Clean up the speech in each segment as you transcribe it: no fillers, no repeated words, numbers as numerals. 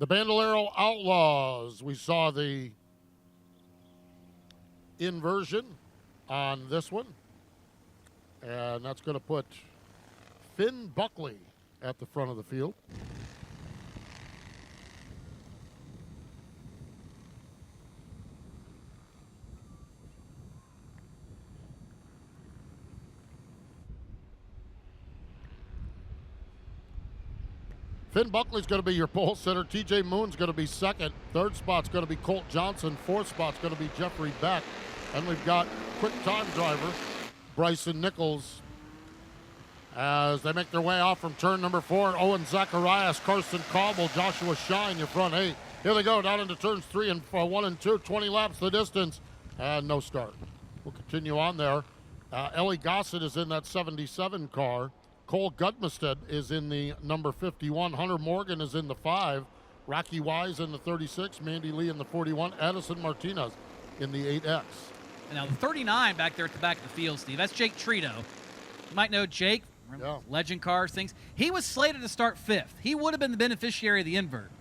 The Bandolero Outlaws. We saw the inversion on this one. And that's going to put Finn Buckley at the front of the field. Finn Buckley's going to be your pole sitter. TJ Moon's going to be second. Third spot's going to be Colt Johnson. Fourth spot's going to be Jeffrey Beck. And we've got quick time driver Bryson Nichols as they make their way off from turn number 4. Owen Zacharias, Carson Cobble, Joshua Shine, your front 8. Here they go down into turns 3 and 1 and 2. 20 laps the distance and no start. We'll continue on there. Ellie Gossett is in that 77 car. Cole Gudmested is in the number 51. Hunter Morgan is in the 5. Rocky Wise in the 36. Mandy Lee in the 41. Addison Martinez in the 8X. And now the 39 back there at the back of the field, Steve. That's Jake Trito. You might know Jake. Yeah. Legend cars, things. He was slated to start 5th. He would have been the beneficiary of the invert.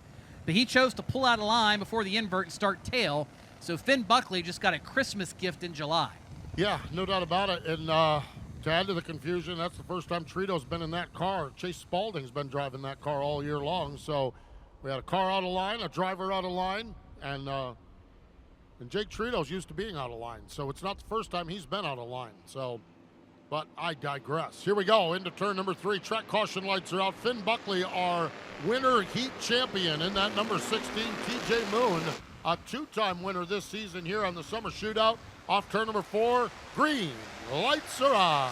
But he chose to pull out of line before the invert and start tail. So Finn Buckley just got a Christmas gift in July. Yeah, no doubt about it. And to add to the confusion, that's the first time Trito's been in that car. Chase Spalding's been driving that car all year long. So we had a car out of line, a driver out of line, and Jake Trito's used to being out of line. So it's not the first time he's been out of line. So, but I digress. Here we go into turn number 3. Track caution lights are out. Finn Buckley, our winner heat champion in that number 16, TJ Moon, a 2-time winner this season here on the Summer Shootout. Off turn number 4, green lights are on.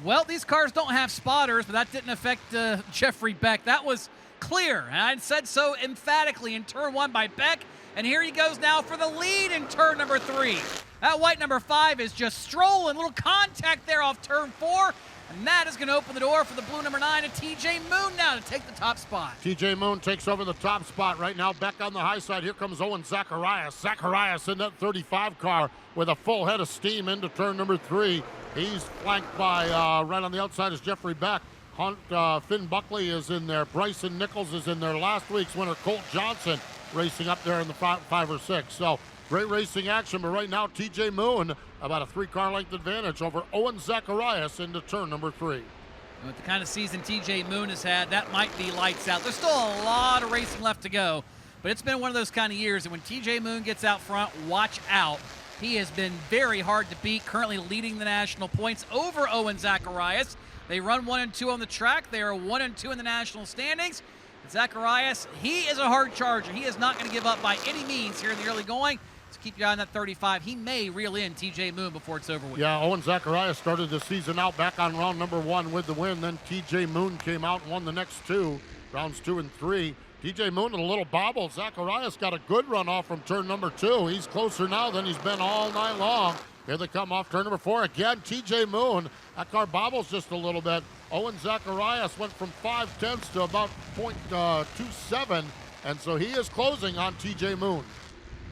Well, these cars don't have spotters, but that didn't affect Jeffrey Beck. That was clear, and I said so emphatically in turn 1 by Beck. And here he goes now for the lead in turn number 3. That white number 5 is just strolling. Little contact there off turn 4. And that is going to open the door for the blue number 9 to TJ Moon now to take the top spot. TJ Moon takes over the top spot right now. Beck on the high side. Here comes Owen Zacharias. Zacharias in that 35 car with a full head of steam into turn number 3. He's flanked by, right on the outside is Jeffrey Beck. Finn Buckley is in there. Bryson Nichols is in there. Last week's winner, Colt Johnson, racing up there in the 5 or 6. So great racing action, but right now TJ Moon about a 3-car length advantage over Owen Zacharias into turn number 3. With the kind of season TJ Moon has had, that might be lights out. There's still a lot of racing left to go, but it's been one of those kind of years that when TJ Moon gets out front, watch out. He has been very hard to beat, currently leading the national points over Owen Zacharias. They run 1 and 2 on the track. They are 1 and 2 in the national standings. Zacharias, he is a hard charger. He is not going to give up by any means here in the early going. So keep your eye on that 35. He may reel in TJ Moon before it's over with. Yeah, Owen Zacharias started the season out back on round number 1 with the win. Then TJ Moon came out and won the next 2, rounds 2 and 3. TJ Moon with a little bobble. Zacharias got a good run off from turn number 2. He's closer now than he's been all night long. Here they come off turn number 4. Again, TJ Moon. That car bobbles just a little bit. Owen Zacharias went from 5/10 to about 0.27, and so he is closing on TJ Moon.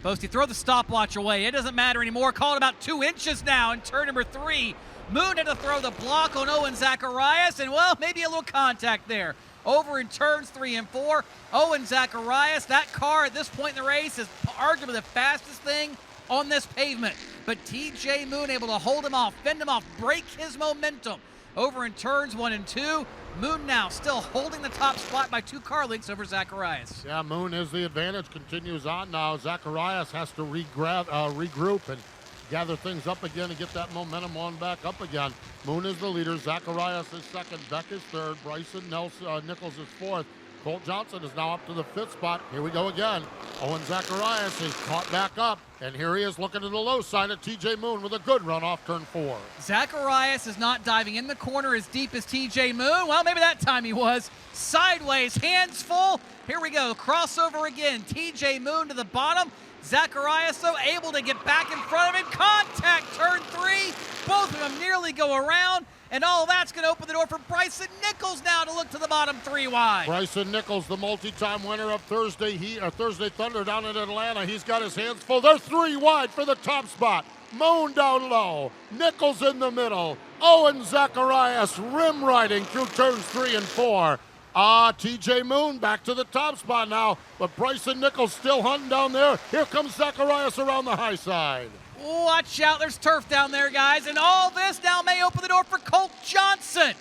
Posty, throw the stopwatch away. It doesn't matter anymore. Call it about 2 inches now in turn number 3. Moon had to throw the block on Owen Zacharias, and, well, maybe a little contact there. Over in turns 3 and 4, Owen Zacharias, that car at this point in the race is arguably the fastest thing on this pavement. But TJ Moon able to hold him off, fend him off, break his momentum. Over in turns 1 and 2, Moon now still holding the top spot by 2 car lengths over Zacharias. Yeah, Moon is the advantage, continues on now. Zacharias has to regroup and gather things up again and get that momentum on back up again. Moon is the leader. Zacharias is second. Beck is third. Bryson Nichols is fourth. Colt Johnson is now up to the 5th spot. Here we go again. Owen Zacharias is caught back up, and here he is looking to the low side of TJ Moon with a good run off turn 4. Zacharias is not diving in the corner as deep as TJ Moon. Well, maybe that time he was. Sideways, hands full. Here we go. Crossover again. TJ Moon to the bottom. Zacharias, though, able to get back in front of him. Contact, turn 3. Both of them nearly go around. And all that's going to open the door for Bryson Nichols now to look to the bottom 3 wide. Bryson Nichols, the multi-time winner of Thursday Thunder down in Atlanta. He's got his hands full. They're 3 wide for the top spot. Moon down low. Nichols in the middle. Owen Zacharias rim riding through turns 3 and 4. TJ Moon back to the top spot now, but Bryson Nichols still hunting down there. Here comes Zacharias around the high side. Watch out, there's turf down there, guys, and all this now may open the door for Colt Johnson.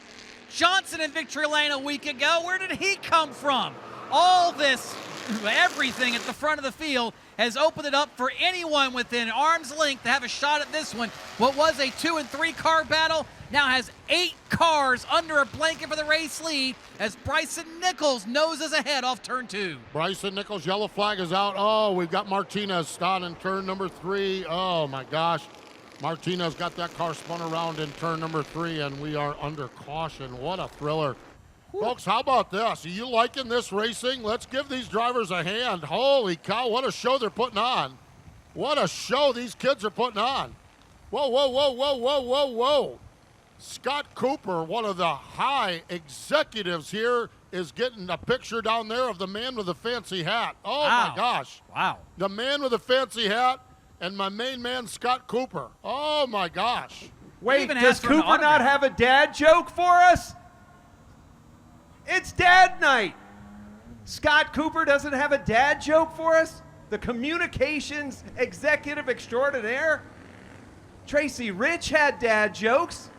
Johnson in victory lane a week ago. Where did he come from? All this, everything at the front of the field has opened it up for anyone within arm's length to have a shot at this one. What was a 2 and 3 car battle now has 8 cars under a blanket for the race lead as Bryson Nichols noses ahead off turn 2. Bryson Nichols, yellow flag is out. Oh, we've got Martinez starting in turn number 3. Oh my gosh. Martinez got that car spun around in turn number 3, and we are under caution. What a thriller. Folks, how about this? Are you liking this racing? Let's give these drivers a hand. Holy cow, what a show they're putting on. What a show these kids are putting on. Whoa, whoa, whoa, whoa, whoa, whoa, whoa. Scott Cooper, one of the high executives here, is getting a picture down there of the man with the fancy hat. Oh, wow. My gosh. Wow. The man with the fancy hat and my main man, Scott Cooper. Oh, my gosh. Wait, even does asked for an Cooper not have a dad joke for us? It's dad night. Scott Cooper doesn't have a dad joke for us? The communications executive extraordinaire? Tracy Rich had dad jokes.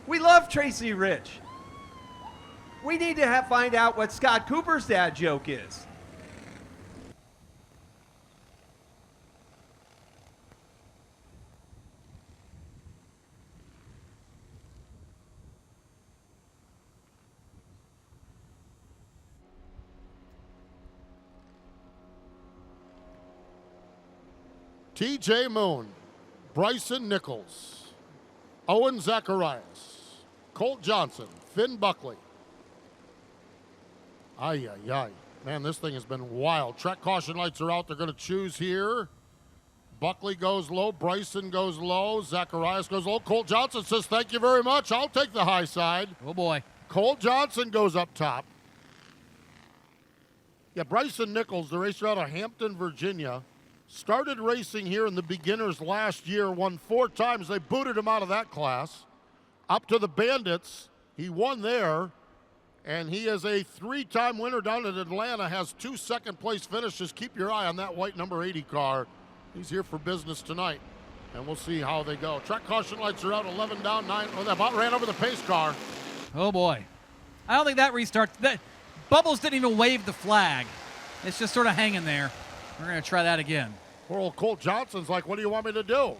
We love Tracy Rich. We need to find out what Scott Cooper's dad joke is. TJ Moon, Bryson Nichols, Owen Zacharias, Colt Johnson, Finn Buckley. Ay, ay, ay. Man, this thing has been wild. Track caution lights are out. They're going to choose here. Buckley goes low. Bryson goes low. Zacharias goes low. Colt Johnson says, thank you very much. I'll take the high side. Oh, boy. Colt Johnson goes up top. Yeah, Bryson Nichols, the racer out of Hampton, Virginia, started racing here in the beginners last year, won 4 times. They booted him out of that class. Up to the Bandits. He won there. And he is a 3-time winner down in Atlanta, has 2 second-place finishes. Keep your eye on that white number 80 car. He's here for business tonight, and we'll see how they go. Track caution lights are out, 11 down, 9. Oh, they about ran over the pace car. Oh, boy. I don't think that restart. Bubbles didn't even wave the flag. It's just sort of hanging there. We're going to try that again. Poor old Colt Johnson's like, what do you want me to do?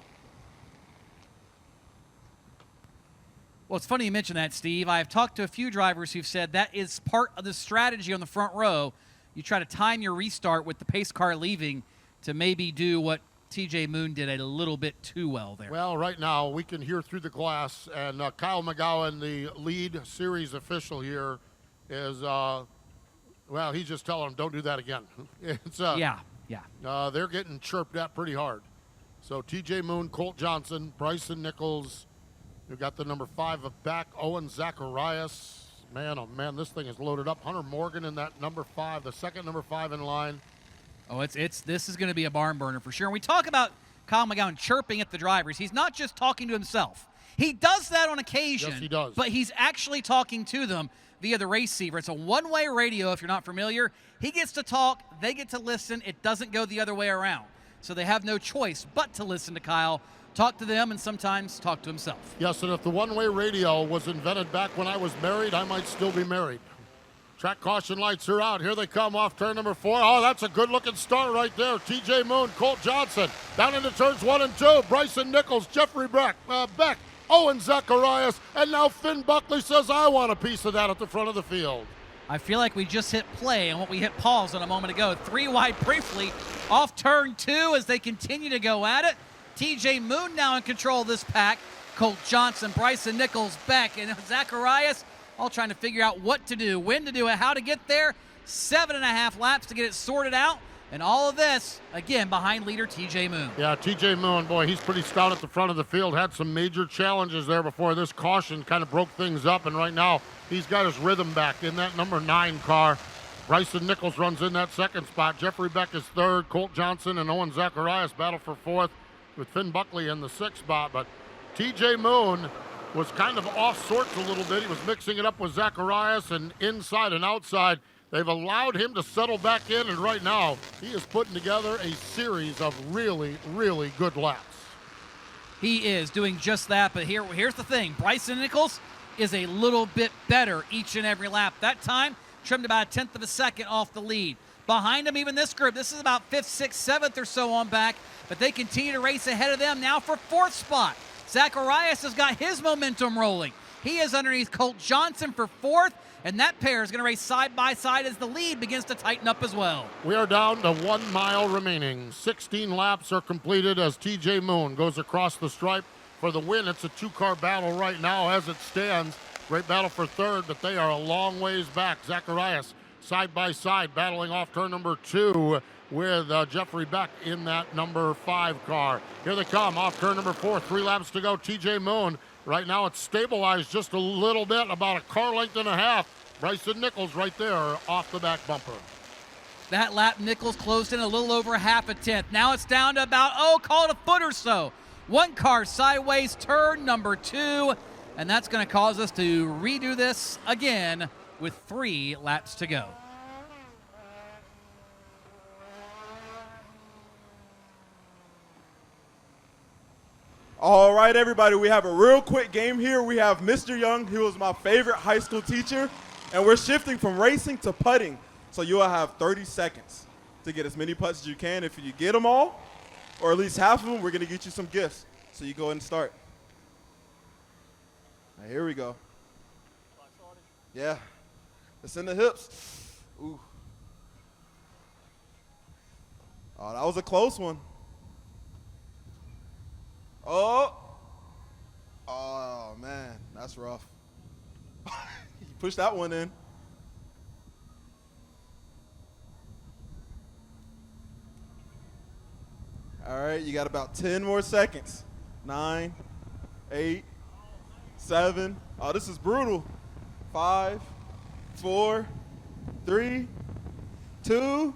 Well, it's funny you mention that, Steve. I've talked to a few drivers who've said that is part of the strategy on the front row. You try to time your restart with the pace car leaving to maybe do what TJ Moon did a little bit too well there. Well, right now we can hear through the glass, and Kyle McGowan, the lead series official here, is, well, he's just telling them, don't do that again. It's, yeah. They're getting chirped at pretty hard. So TJ Moon, Colt Johnson, Bryson Nichols. We've got the number 5 of back, Owen Zacharias. Man, oh man, this thing is loaded up. Hunter Morgan in that number 5, the second number 5 in line. Oh, this is going to be a barn burner for sure. And we talk about Kyle McGowan chirping at the drivers. He's not just talking to himself. He does that on occasion. Yes, he does. But he's actually talking to them via the receiver. It's a one-way radio if you're not familiar. He gets to talk. They get to listen. It doesn't go the other way around. So they have no choice but to listen to Kyle, talk to them, and sometimes talk to himself. Yes, and if the one-way radio was invented back when I was married, I might still be married. Track caution lights are out. Here they come off turn number 4. Oh, that's a good-looking start right there. TJ Moon, Colt Johnson, down into turns 1 and 2. Bryson Nichols, Jeffrey Beck, Owen Zacharias, and now Finn Buckley says, I want a piece of that at the front of the field. I feel like we just hit play on what we hit pause on a moment ago. 3 wide briefly off turn 2 as they continue to go at it. TJ Moon now in control of this pack. Colt Johnson, Bryson Nichols, Beck, and Zacharias all trying to figure out what to do, when to do it, how to get there. 7.5 laps to get it sorted out. And all of this, again, behind leader TJ Moon. Yeah, TJ Moon, boy, he's pretty stout at the front of the field. Had some major challenges there before this caution kind of broke things up. And right now, he's got his rhythm back in that number 9 car. Bryson Nichols runs in that 2nd spot. Jeffrey Beck is 3rd. Colt Johnson and Owen Zacharias battle for 4th with Finn Buckley in the 6th spot. But TJ Moon was kind of off sorts a little bit. He was mixing it up with Zacharias and inside and outside. They've allowed him to settle back in, and right now he is putting together a series of really, really good laps. He is doing just that, but here's the thing. Bryson Nichols is a little bit better each and every lap. That time, trimmed about a tenth of a second off the lead. Behind him, even this group, this is about 5th, 6th, 7th or so on back, but they continue to race ahead of them now for 4th spot. Zacharias has got his momentum rolling. He is underneath Colt Johnson for 4th, and that pair is going to race side by side as the lead begins to tighten up as well. We are down to 1 mile remaining. 16 laps are completed as TJ Moon goes across the stripe for the win. It's a 2-car battle right now as it stands. Great battle for 3rd, but they are a long ways back. Zacharias side by side battling off turn number 2 with Jeffrey Beck in that number 5 car. Here they come off turn number 4. 3 laps to go. TJ Moon. Right now it's stabilized just a little bit, about a car length and a half. Bryson Nichols right there off the back bumper. That lap, Nichols closed in a little over half a tenth. Now it's down to about, call it a foot or so. 1 car sideways, turn number 2, and that's going to cause us to redo this again with 3 laps to go. All right, everybody, we have a real quick game here. We have Mr. Young. He was my favorite high school teacher, and we're shifting from racing to putting. So you'll have 30 seconds to get as many putts as you can. If you get them all, or at least half of them, we're going to get you some gifts. So you go ahead and start. All right, here we go. Yeah, it's in the hips. Ooh. Oh, that was a close one. Oh, man, that's rough. You pushed that one in. All right, you got about 10 more seconds. 9, 8, 7. Oh, this is brutal. 5, 4, 3, 2,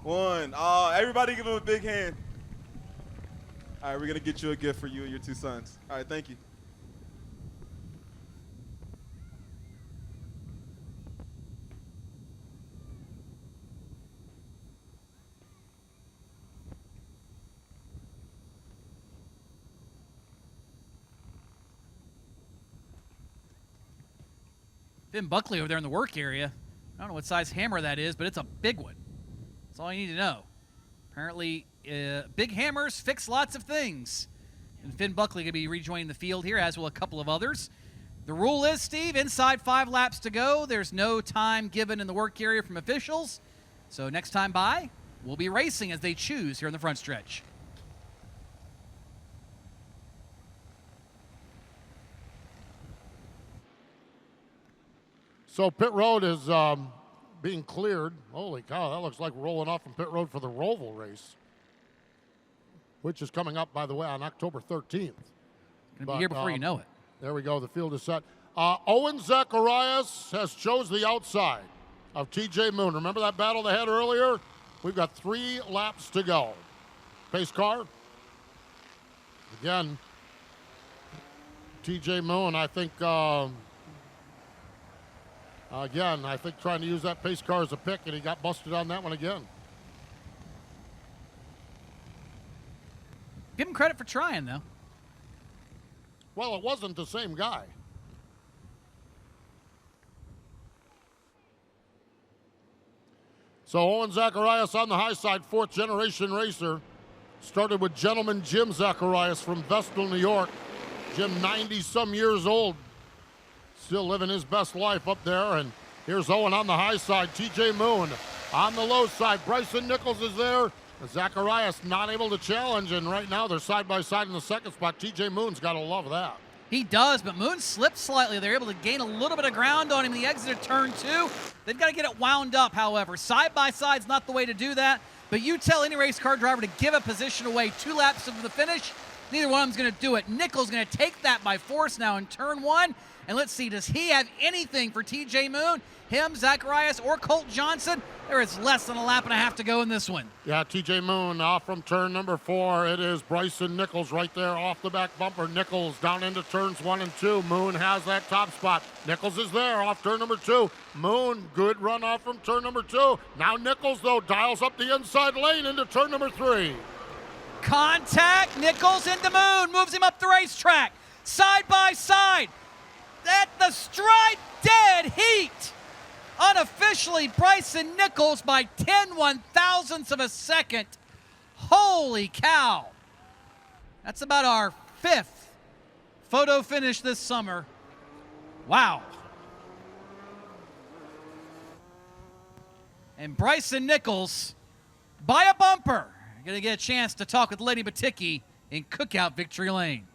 1. Oh, everybody give him a big hand. All right, we're going to get you a gift for you and your 2 sons. All right, thank you. Finn Buckley over there in the work area. I don't know what size hammer that is, but it's a big one. That's all you need to know. Apparently, big hammers fix lots of things. And Finn Buckley going to be rejoining the field here, as will a couple of others. The rule is, Steve, inside 5 laps to go. There's no time given in the work area from officials. So next time by, we'll be racing as they choose here in the front stretch. So pit road is being cleared. Holy cow, that looks like rolling off from pit road for the Roval race, which is coming up, by the way, on October 13th. Going to be here before you know it. There we go. The field is set. Owen Zacharias has chose the outside of TJ Moon. Remember that battle they had earlier? We've got 3 laps to go. Pace car. Again, TJ Moon, I think, I think trying to use that pace car as a pick, and he got busted on that one again. Give him credit for trying, though. Well, it wasn't the same guy. So Owen Zacharias on the high side, 4th generation racer. Started with Gentleman Jim Zacharias from Vestal, New York. Jim, 90-some years old. Still living his best life up there. And here's Owen on the high side. TJ Moon on the low side. Bryson Nichols is there. Zacharias not able to challenge. And right now they're side by side in the 2nd spot. TJ Moon's got to love that. He does, but Moon slipped slightly. They're able to gain a little bit of ground on him in the exit of turn 2. They've got to get it wound up, however. Side by side's not the way to do that. But you tell any race car driver to give a position away 2 laps of the finish, neither one of them's going to do it. Nichols going to take that by force now in turn 1. And let's see, does he have anything for TJ Moon? Him, Zacharias, or Colt Johnson? There is less than a lap and a half to go in this one. Yeah, TJ Moon off from turn number 4. It is Bryson Nichols right there off the back bumper. Nichols down into turns 1 and 2. Moon has that top spot. Nichols is there off turn number 2. Moon, good run off from turn number 2. Now Nichols, though, dials up the inside lane into turn number 3. Contact, Nichols into Moon, moves him up the racetrack. Side by side. At the stripe, dead heat. Unofficially, Bryson Nichols by 10 one-thousandths of a second. Holy cow. That's about our 5th photo finish this summer. Wow. And Bryson Nichols, by a bumper, going to get a chance to talk with Lady Batiki in Cookout Victory Lane.